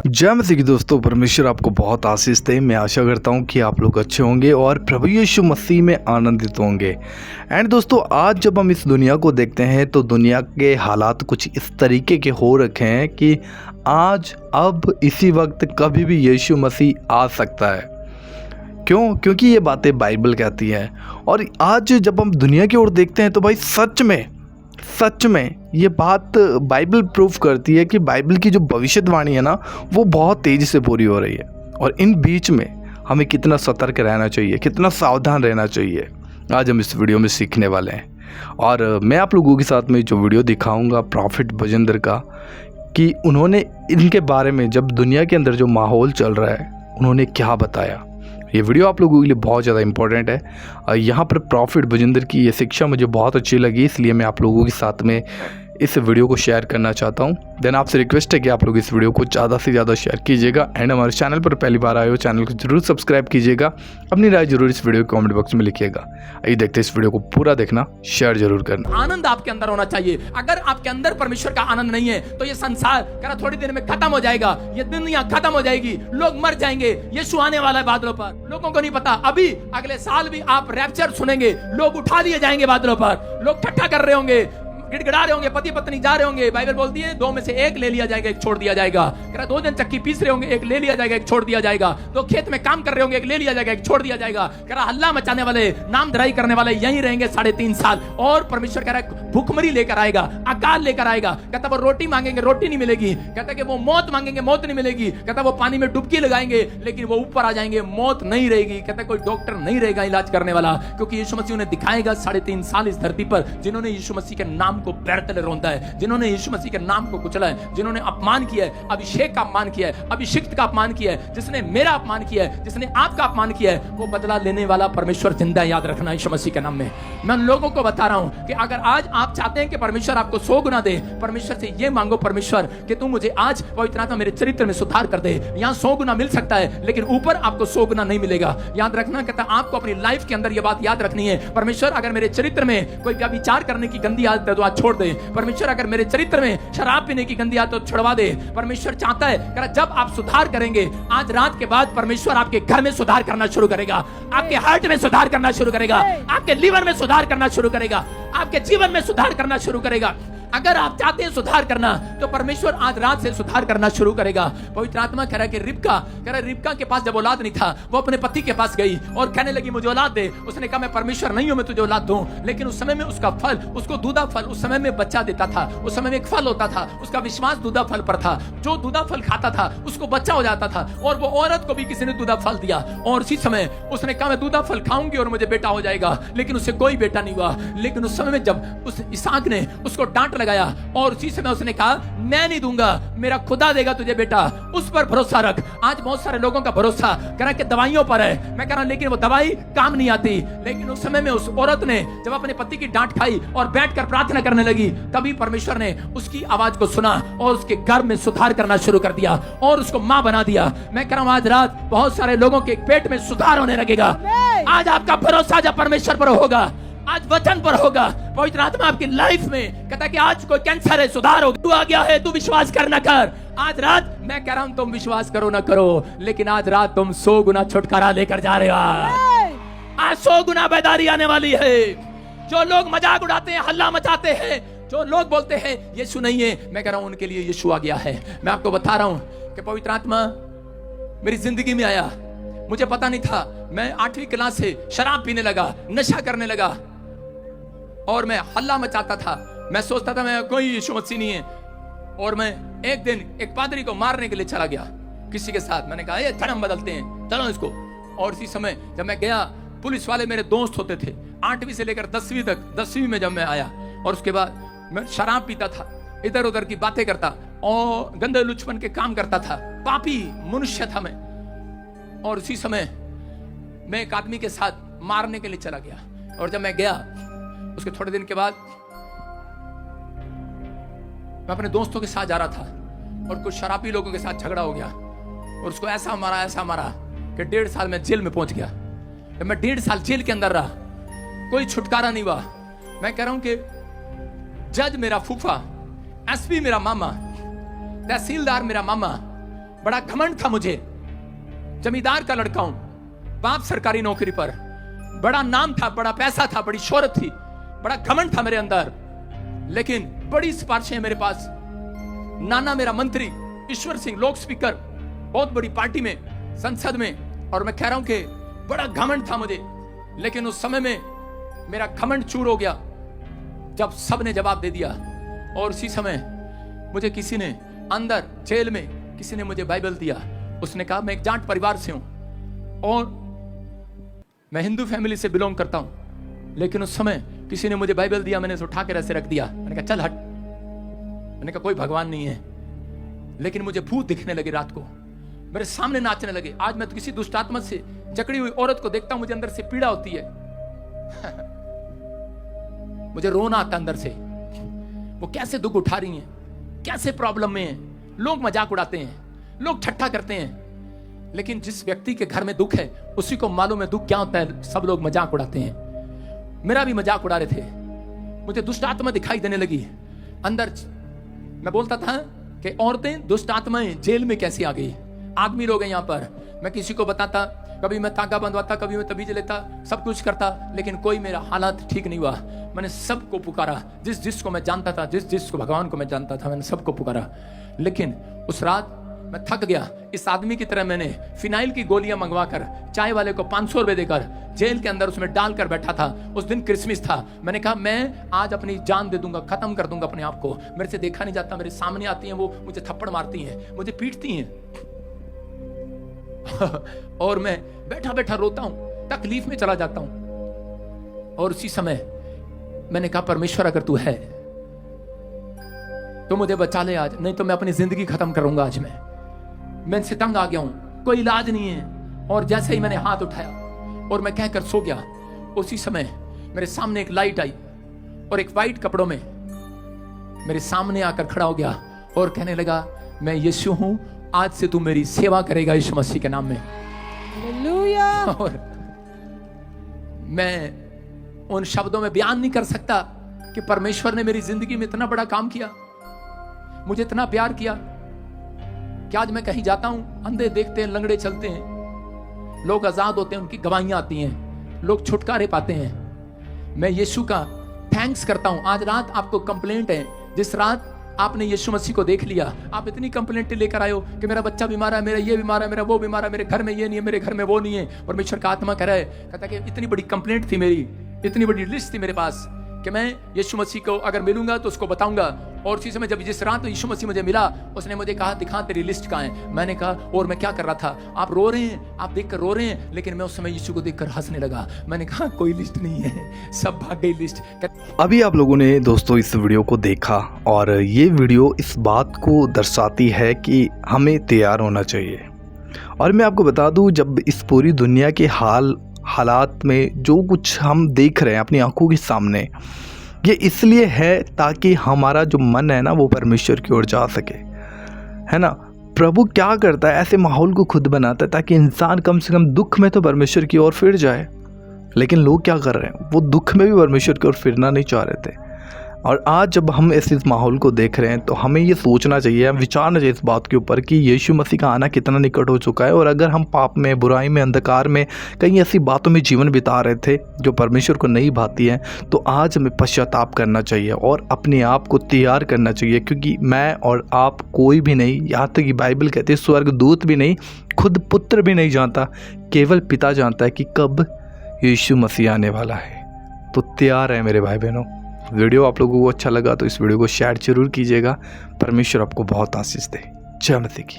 जय मसीह की दोस्तों, परमेश्वर आपको बहुत आशीष दे। मैं आशा करता हूं कि आप लोग अच्छे होंगे और प्रभु यीशु मसीह में आनंदित होंगे। एंड दोस्तों, आज जब हम इस दुनिया को देखते हैं तो दुनिया के हालात कुछ इस तरीके के हो रखे हैं कि आज अब इसी वक्त कभी भी यीशु मसीह आ सकता है। क्यों? क्योंकि ये बातें बाइबल कहती हैं। और आज जब हम दुनिया की ओर देखते हैं तो भाई सच में ये बात बाइबल प्रूफ करती है कि बाइबल की जो भविष्यवाणी है ना, वो बहुत तेज़ी से पूरी हो रही है। और इन बीच में हमें कितना सतर्क रहना चाहिए, कितना सावधान रहना चाहिए, आज हम इस वीडियो में सीखने वाले हैं। और मैं आप लोगों के साथ में जो वीडियो दिखाऊंगा प्रॉफिट बजेंद्र का, कि उन्होंने इनके बारे में जब दुनिया के अंदर जो माहौल चल रहा है उन्होंने क्या बताया। ये वीडियो आप लोगों के लिए बहुत ज़्यादा इंपॉर्टेंट है। यहाँ पर प्रॉफिट बजेंद्र की ये शिक्षा मुझे बहुत अच्छी लगी, इसलिए मैं आप लोगों के साथ में इस वीडियो को शेयर करना चाहता हूँ। देन आपसे रिक्वेस्ट है कि आप लोग इस वीडियो को ज़्यादा से ज़्यादा शेयर कीजिएगा। एंड हमारे चैनल पर पहली बार आए हो, चैनल को जरूर सब्सक्राइब कीजिएगा। अपनी राय जरूर इस वीडियो को कमेंट बॉक्स में लिखिएगा। आइए देखते हैं इस वीडियो को पूरा देखना, शेयर जरूर करना। आनंद आपके अंदर होना चाहिए। अगर आपके अंदर परमेश्वर का आनंद नहीं है तो ये संसार कह रहा थोड़ी देर में खत्म हो जाएगा, ये दुनिया खत्म हो जाएगी, लोग मर जाएंगे, यीशु आने वाला है बादलों पर। लोगों को नहीं पता। अभी अगले साल भी आप रैप्चर सुनेंगे, लोग उठा लिए जाएंगे बादलों पर, लोग ठट्ठा कर रहे होंगे, गिड़गिड़ा रहे होंगे, पति पत्नी जा रहे होंगे। बाइबल बोलती है 2 में से 1 ले लिया जाएगा, 1 छोड़ दिया जाएगा। कह रहा 2 दिन चक्की पीस रहे होंगे, 1 ले लिया जाएगा, 1 छोड़ दिया जाएगा। 2 खेत में काम कर रहे होंगे, 1 ले लिया जाएगा, 1 छोड़ दिया जाएगा। कह रहा हल्ला मचाने वाले, नाम धराई करने वाले यहीं रहेंगे 3.5 साल। और परमेश्वर कह रहा है भूखमरी लेकर आएगा, अकाल लेकर आएगा। कहता वो रोटी मांगेंगे, रोटी नहीं मिलेगी। कहता कि वो मौत मांगेंगे, मौत नहीं मिलेगी। कहता वो पानी में डुबकी लगाएंगे लेकिन वो ऊपर आ जाएंगे, मौत नहीं रहेगी। कहता कोई डॉक्टर नहीं रहेगा इलाज करने वाला, क्योंकि यीशु मसीह उन्हें दिखाएगा 3.5 साल इस धरती पर जिन्होंने यीशु मसीह के नाम को पैर तले रोंदा है, जिन्होंने यीशु मसीह के नाम को कुचला है, जिन्होंने अपमान किया है, अभिषेक का अपमान किया है, अभिषिक्त का अपमान किया है, जिसने मेरा अपमान किया है, जिसने आपका अपमान किया है, वो बदला लेने वाला परमेश्वर जिंदा है। याद रखना यीशु मसीह के नाम में। मैं उन लोगों को बता रहा हूं कि अगर आज आप चाहते हैं कि परमेश्वर आपको 100 गुना दे, परमेश्वर से ये मांगो, परमेश्वर कि तू मुझे आज पवित्र आत्मा मेरे चरित्र में सुधार कर दे। यहाँ 100 गुना मिल सकता है लेकिन ऊपर आपको 100 गुना नहीं मिलेगा। याद रखना, कहता आपको अपनी लाइफ के अंदर ये बात याद रखनी है। परमेश्वर अगर मेरे चरित्र में कोई व्यभिचार करने की गंदी आदत है तो आज छोड़ दे। परमेश्वर अगर मेरे चरित्र में शराब पीने की गंदी आदत तो छुड़वा दे। परमेश्वर चाहता है कि जब आप सुधार करेंगे, आज रात के बाद परमेश्वर आपके घर में सुधार करना शुरू करेगा, आपके हार्ट में सुधार करना शुरू करेगा, आपके लीवर में सुधार करना शुरू करेगा, आपके जीवन में सुधार करना शुरू करेगा। अगर आप चाहते हैं सुधार करना तो परमेश्वर आज रात से सुधार करना शुरू करेगा। पवित्र आत्मा कह रहा है कि रिबका के पास जब औलाद नहीं था, वो अपने पति के पास गई और कहने लगी मुझे औलाद दे। उसने कहा मैं परमेश्वर नहीं हूं, मैं तुझे औलाद दूं। लेकिन उस समय में उसका फल, उसको दूधा फल उस समय में बच्चा देता था। उस समय में एक फल होता था, उसका विश्वास दूधा फल पर था। जो दूधा फल खाता था उसको बच्चा हो जाता था। और वो औरत को भी किसी ने दूधा फल दिया और उसी समय उसने कहा मैं दूधा फल खाऊंगी और मुझे बेटा हो जाएगा। लेकिन उससे कोई बेटा नहीं हुआ। लेकिन उस समय में जब उस इसहाक ने उसको डांट लगाया और उसी समय उसने कहा मैं नहीं दूंगा, मेरा खुदा देगा तुझे बेटा, उस पर भरोसा रख। आज बहुत सारे लोगों का भरोसा कह रहा कि दवाइयों पर है। मैं कह रहा लेकिन वो दवाई काम नहीं आती। लेकिन उस समय में उस औरत ने जब अपने पति की डांट खाई और बैठकर प्रार्थना करने लगी, तभी परमेश्वर ने उसकी आवाज को सुना और उसके गर्भ में सुधार करना शुरू कर दिया और उसको मां बना दिया। मैं कह रहा हूं आज रात बहुत सारे लोगों के पेट में सुधार होने लगेगा। आज आपका भरोसा जब परमेश्वर पर होगा, आज वचन पर होगा, पवित्र आत्मा आपकी लाइफ में कहता कि आज कोई कैंसर है सुधार होगा। तू आ गया है, तू विश्वास कर ना कर। आज रात मैं कह रहा हूं तुम विश्वास करो ना करो, लेकिन आज रात तुम 100 गुना छुटकारा लेकर जा रहे हो। आज 100 गुना बेदारी आने वाली है। जो लोग मजाक उड़ाते हैं, हल्ला मचाते हैं, जो लोग बोलते हैं यीशु नहीं है, मैं कह रहा हूं उनके लिए यीशु आ गया है। मैं आपको बता रहा हूं कि पवित्र आत्मा मेरी जिंदगी में आया, मुझे पता नहीं था। मैं 8वीं क्लास से शराब पीने लगा, नशा करने लगा और मैं हल्ला मचाता था। मैं सोचता था मैं कोई यीशु मसीह नहीं है। और मैं एक दिन एक पादरी को मारने के लिए चला गया किसी के साथ। मैंने कहा ये धर्म बदलते हैं, चलो इसको। और इसी समय जब मैं गया, पुलिस वाले मेरे दोस्त होते थे। 8वीं से लेकर 10वीं तक, 10वीं में जब मैं आया और उसके बाद मैं शराब पीता था, इधर उधर की बातें करता और गंदे लुचपन के काम करता था, पापी मनुष्य था मैं। और उसी समय मैं एक आदमी के साथ मारने के लिए चला गया। और जब मैं गया उसके थोड़े दिन के बाद मैं अपने दोस्तों के साथ जा रहा था और कुछ शराबी लोगों के साथ झगड़ा हो गया और उसको ऐसा मारा कि 1.5 साल में जेल में पहुंच गया। जब मैं 1.5 साल जेल के अंदर रहा, कोई छुटकारा नहीं हुआ। मैं कह रहा हूं कि जज मेरा फूफा, एसपी मेरा मामा, तहसीलदार मेरा मामा, बड़ा घमंड था मुझे, जमींदार का लड़का हूं, बाप सरकारी नौकरी पर, बड़ा नाम था, बड़ा पैसा था, बड़ी शोहरत थी, बड़ा घमंड था मेरे अंदर, लेकिन बड़ी सिफारिशें मेरे पास। नाना मेरा मंत्री, ईश्वर सिंह लोक स्पीकर, बहुत बड़ी पार्टी में, संसद में, और मैं कह रहा हूं कि बड़ा घमंड था मुझे। लेकिन उस समय में मेरा घमंड चूर हो गया जब सब ने जवाब दे दिया। और उसी समय मुझे किसी ने अंदर जेल में किसी ने मुझे बाइबल दिया। उसने कहा मैं एक जाट परिवार से हूं और मैं हिंदू फैमिली से बिलोंग करता हूं, लेकिन उस समय किसी ने मुझे बाइबल दिया, मैंने उसे उठा के ऐसे रख दिया। मैंने कहा चल हट। मैंने कहा कोई भगवान नहीं है। लेकिन मुझे भूत दिखने लगे, रात को मेरे सामने नाचने लगे। आज मैं तो किसी दुष्ट आत्मा से जकड़ी हुई औरत को देखता हूं, मुझे अंदर से पीड़ा होती है। मुझे रोना आता अंदर से। वो कैसे दुख उठा रही हैं, कैसे प्रॉब्लम में हैं। लोग मजाक उड़ाते हैं, लोग ठट्ठा करते हैं, लेकिन जिस व्यक्ति के घर में दुख है उसी को मालूम है दुख क्या होता है। सब लोग मजाक उड़ाते हैं, मेरा भी मजाक उड़ा रहे थे। मुझे दुष्ट आत्मा दिखाई देने लगी अंदर। मैं बोलता था कि औरतें दुष्ट आत्माएं जेल में कैसे आ गई, आदमी लोग हैं यहाँ पर। मैं किसी को बताता, कभी मैं ताका बंधवाता, कभी मैं तबीज लेता, सब कुछ करता, लेकिन कोई मेरा हालात ठीक नहीं हुआ। मैंने सबको पुकारा, जिस जिसको मैं जानता था, जिस जिसको भगवान को मैं जानता था, मैंने सबको पुकारा। लेकिन उस रात मैं थक गया। इस आदमी की तरह मैंने फिनाइल की गोलियां मंगवाकर चाय वाले को 500 रुपए देकर जेल के अंदर उसमें डालकर बैठा था। उस दिन क्रिसमस था। मैंने कहा मैं आज अपनी जान दे दूंगा, खत्म कर दूंगा अपने आप को। मेरे से देखा नहीं जाता, मेरे सामने आती हैं, वो मुझे थप्पड़ मारती हैं, मुझे पीटती हैं। और मैं बैठा बैठा रोता हूं, तकलीफ में चला जाता हूं। और उसी समय मैंने कहा परमेश्वर अगर तू है तो मुझे बचा ले आज, नहीं तो मैं अपनी जिंदगी खत्म करूंगा आज। मैं इनसे तंग आ गया हूं, कोई इलाज नहीं है। और जैसे ही मैंने हाथ उठाया और मैं कहकर सो गया, उसी समय मेरे सामने एक लाइट आई और एक वाइट कपड़ों में मेरे सामने आकर खड़ा हो गया और कहने लगा मैं यीशु हूं, आज से तू मेरी सेवा करेगा यीशु मसीह के नाम में। हालेलुया। और मैं उन शब्दों में बयान नहीं कर सकता कि परमेश्वर ने मेरी जिंदगी में इतना बड़ा काम किया, मुझे इतना प्यार किया कि आज मैं कहीं जाता हूं, अंधे देखते हैं, लंगड़े चलते हैं, लोग आजाद होते हैं, उनकी गवाहियां आती हैं, लोग छुटकारे पाते हैं। मैं यीशु का थैंक्स करता हूं। आज रात आपको कंप्लेंट है, जिस रात आपने यीशु मसीह को देख लिया, आप इतनी कंप्लेंट लेकर आए हो कि मेरा बच्चा बीमार है, मेरा ये बीमार है, मेरा वो बीमार है, मेरे घर में ये नहीं है, मेरे घर में वो नहीं है। परमेश्वर का आत्मा कह रहा है, कहता है कि इतनी बड़ी कंप्लेंट थी मेरी, इतनी बड़ी लिस्ट थी मेरे पास कि मैं यीशु मसीह को अगर मिलूंगा तो उसको बताऊंगा। और उसी समय जब जिस रात यीशु मसीह मुझे मिला, उसने मुझे कहा दिखा तेरी लिस्ट कहाँ है। मैंने कहा और मैं क्या कर रहा था, आप रो रहे हैं, आप देखकर रो रहे हैं, लेकिन मैं उस समय यीशु को देखकर हंसने लगा। मैंने कहा कोई लिस्ट नहीं है, सब भाग गई लिस्ट। अभी आप लोगों ने दोस्तों इस वीडियो को देखा और ये वीडियो इस बात को दर्शाती है कि हमें तैयार होना चाहिए। और मैं आपको बता दूं, जब इस पूरी दुनिया के हालात में जो कुछ हम देख रहे हैं अपनी आंखों के सामने, ये इसलिए है ताकि हमारा जो मन है ना वो परमेश्वर की ओर जा सके, है ना। प्रभु क्या करता है, ऐसे माहौल को खुद बनाता है ताकि इंसान कम से कम दुख में तो परमेश्वर की ओर फिर जाए। लेकिन लोग क्या कर रहे हैं, वो दुख में भी परमेश्वर की ओर फिरना नहीं चाह रहे थे। और आज जब हम इस माहौल को देख रहे हैं तो हमें ये सोचना चाहिए, विचारना चाहिए इस बात के ऊपर कि यीशु मसीह का आना कितना निकट हो चुका है। और अगर हम पाप में, बुराई में, अंधकार में, कई ऐसी बातों में जीवन बिता रहे थे जो परमेश्वर को नहीं भाती हैं, तो आज हमें पश्चाताप करना चाहिए और अपने आप को तैयार करना चाहिए। क्योंकि मैं और आप कोई भी नहीं, यहाँ तक कि बाइबल कहती है स्वर्गदूत भी नहीं, खुद पुत्र भी नहीं जानता, केवल पिता जानता है कि कब यीशु मसीह आने वाला है। तो तैयार है मेरे भाई बहनों। वीडियो आप लोगों को अच्छा लगा तो इस वीडियो को शेयर जरूर कीजिएगा। परमेश्वर आपको बहुत आशीष दे। जय मसीह की।